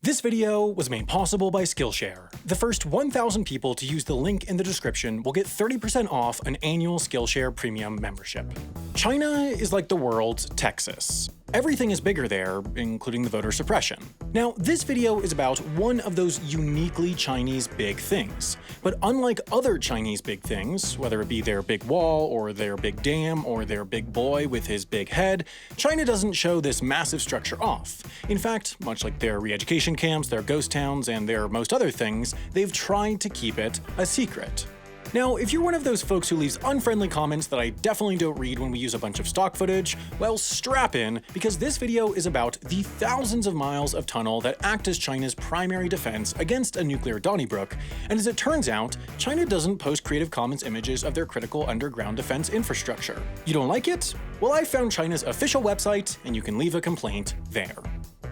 This video was made possible by Skillshare. The first 1,000 people to use the link in the description will get 30% off an annual Skillshare Premium membership. China is like the world's Texas. Everything is bigger there, including the voter suppression. Now, this video is about one of those uniquely Chinese big things. But unlike other Chinese big things, whether it be their big wall, or their big dam, or their big boy with his big head, China doesn't show this massive structure off. In fact, much like their re-education camps, their ghost towns, and their most other things, they've tried to keep it a secret. Now, if you're one of those folks who leaves unfriendly comments that I definitely don't read when we use a bunch of stock footage, well, strap in, because this video is about the thousands of miles of tunnel that act as China's primary defense against a nuclear Donnybrook, and as it turns out, China doesn't post Creative Commons images of their critical underground defense infrastructure. You don't like it? Well, I found China's official website, and you can leave a complaint there.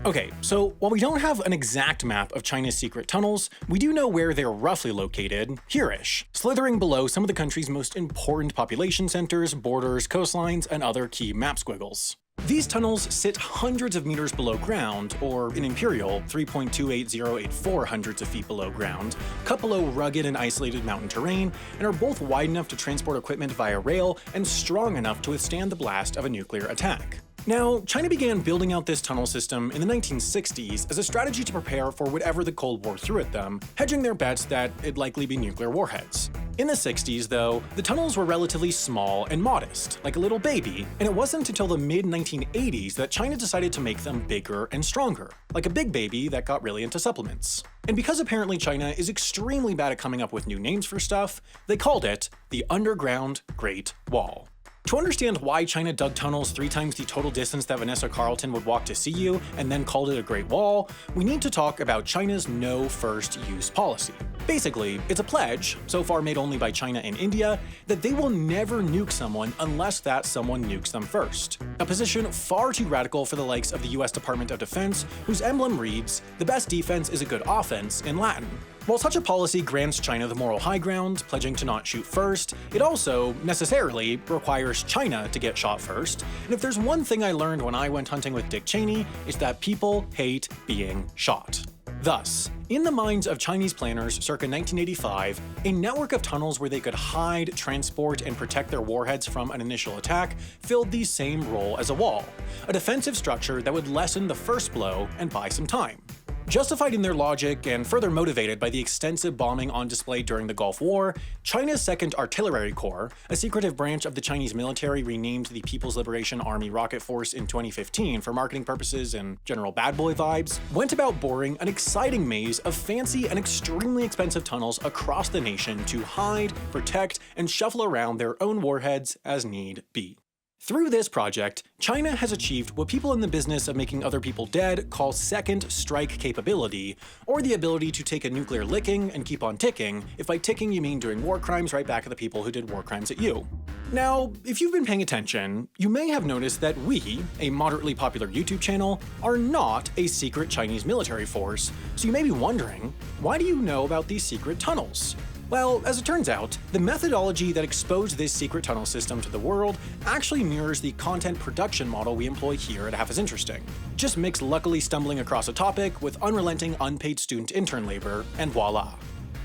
Okay, so while we don't have an exact map of China's secret tunnels, we do know where they're roughly located, here-ish, slithering below some of the country's most important population centers, borders, coastlines, and other key map squiggles. These tunnels sit hundreds of meters below ground, or in imperial, 3.28084 hundreds of feet below ground, cut below rugged and isolated mountain terrain, and are both wide enough to transport equipment via rail and strong enough to withstand the blast of a nuclear attack. Now, China began building out this tunnel system in the 1960s as a strategy to prepare for whatever the Cold War threw at them, hedging their bets that it'd likely be nuclear warheads. In the 60s, though, the tunnels were relatively small and modest, like a little baby, and it wasn't until the mid-1980s that China decided to make them bigger and stronger, like a big baby that got really into supplements. And because apparently China is extremely bad at coming up with new names for stuff, they called it the Underground Great Wall. To understand why China dug tunnels 3 times the total distance that Vanessa Carlton would walk to see you, and then called it a Great Wall, we need to talk about China's no first use policy. Basically, it's a pledge, so far made only by China and India, that they will never nuke someone unless that someone nukes them first. A position far too radical for the likes of the US Department of Defense, whose emblem reads, "The best defense is a good offense" in Latin. While such a policy grants China the moral high ground, pledging to not shoot first, it also, necessarily, requires China to get shot first, and if there's one thing I learned when I went hunting with Dick Cheney, it's that people hate being shot. Thus, in the minds of Chinese planners circa 1985, a network of tunnels where they could hide, transport, and protect their warheads from an initial attack filled the same role as a wall, a defensive structure that would lessen the first blow and buy some time. Justified in their logic and further motivated by the extensive bombing on display during the Gulf War, China's 2nd Artillery Corps, a secretive branch of the Chinese military renamed the People's Liberation Army Rocket Force in 2015 for marketing purposes and general bad boy vibes, went about boring an exciting maze of fancy and extremely expensive tunnels across the nation to hide, protect, and shuffle around their own warheads as need be. Through this project, China has achieved what people in the business of making other people dead call second strike capability, or the ability to take a nuclear licking and keep on ticking, if by ticking you mean doing war crimes right back at the people who did war crimes at you. Now, if you've been paying attention, you may have noticed that we, a moderately popular YouTube channel, are not a secret Chinese military force, so you may be wondering, why do you know about these secret tunnels? Well, as it turns out, the methodology that exposed this secret tunnel system to the world actually mirrors the content production model we employ here at Half as Interesting. Just mix luckily stumbling across a topic with unrelenting unpaid student intern labor, and voila.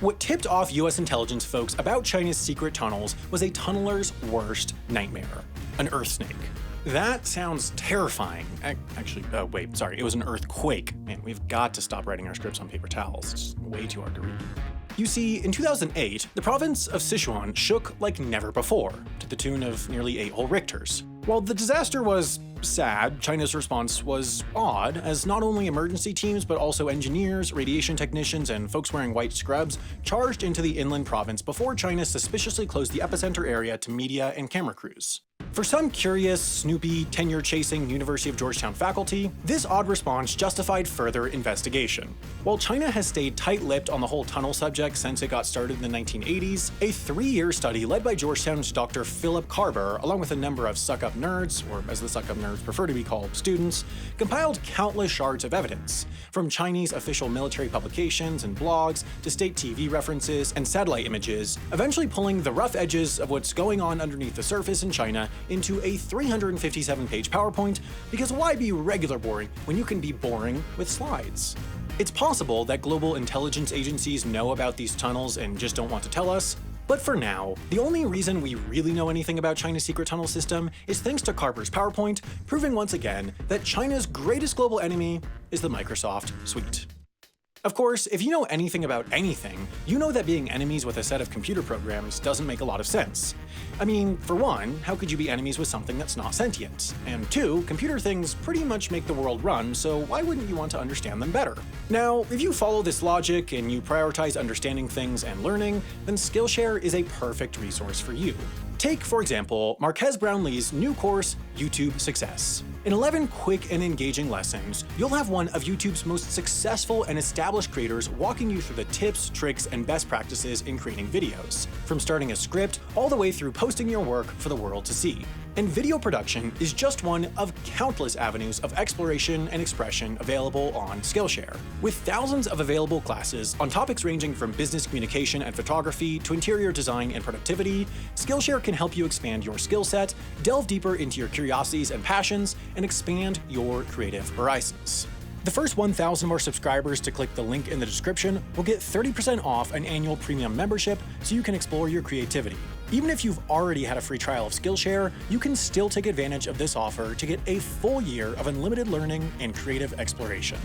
What tipped off US intelligence folks about China's secret tunnels was a tunneler's worst nightmare: an earth snake. That sounds terrifying. Actually, wait, sorry, it was an earthquake. Man, we've got to stop writing our scripts on paper towels. It's way too hard to read. You see, in 2008, the province of Sichuan shook like never before, to the tune of nearly 8 whole Richters. While the disaster was sad, China's response was odd, as not only emergency teams but also engineers, radiation technicians, and folks wearing white scrubs charged into the inland province before China suspiciously closed the epicenter area to media and camera crews. For some curious, snoopy, tenure-chasing University of Georgetown faculty, this odd response justified further investigation. While China has stayed tight-lipped on the whole tunnel subject since it got started in the 1980s, a 3-year study led by Georgetown's Dr. Phillip Karber, along with a number of suck-up nerds, or as the suck-up nerds prefer to be called, students, compiled countless shards of evidence, from Chinese official military publications and blogs to state TV references and satellite images, eventually pulling the rough edges of what's going on underneath the surface in China into a 357-page PowerPoint, because why be regular boring when you can be boring with slides? It's possible that global intelligence agencies know about these tunnels and just don't want to tell us, but for now, the only reason we really know anything about China's secret tunnel system is thanks to Karber's PowerPoint, proving once again that China's greatest global enemy is the Microsoft suite. Of course, if you know anything about anything, you know that being enemies with a set of computer programs doesn't make a lot of sense. I mean, for one, how could you be enemies with something that's not sentient? And two, computer things pretty much make the world run, so why wouldn't you want to understand them better? Now, if you follow this logic and you prioritize understanding things and learning, then Skillshare is a perfect resource for you. Take, for example, Marques Brownlee's new course, YouTube Success. In 11 quick and engaging lessons, you'll have one of YouTube's most successful and established creators walking you through the tips, tricks, and best practices in creating videos, from starting a script all the way through posting your work for the world to see. And video production is just one of countless avenues of exploration and expression available on Skillshare. With thousands of available classes on topics ranging from business communication and photography to interior design and productivity, Skillshare can help you expand your skill set, delve deeper into your curiosities and passions, and expand your creative horizons. The first 1,000 of our subscribers to click the link in the description will get 30% off an annual premium membership so you can explore your creativity. Even if you've already had a free trial of Skillshare, you can still take advantage of this offer to get a full year of unlimited learning and creative exploration.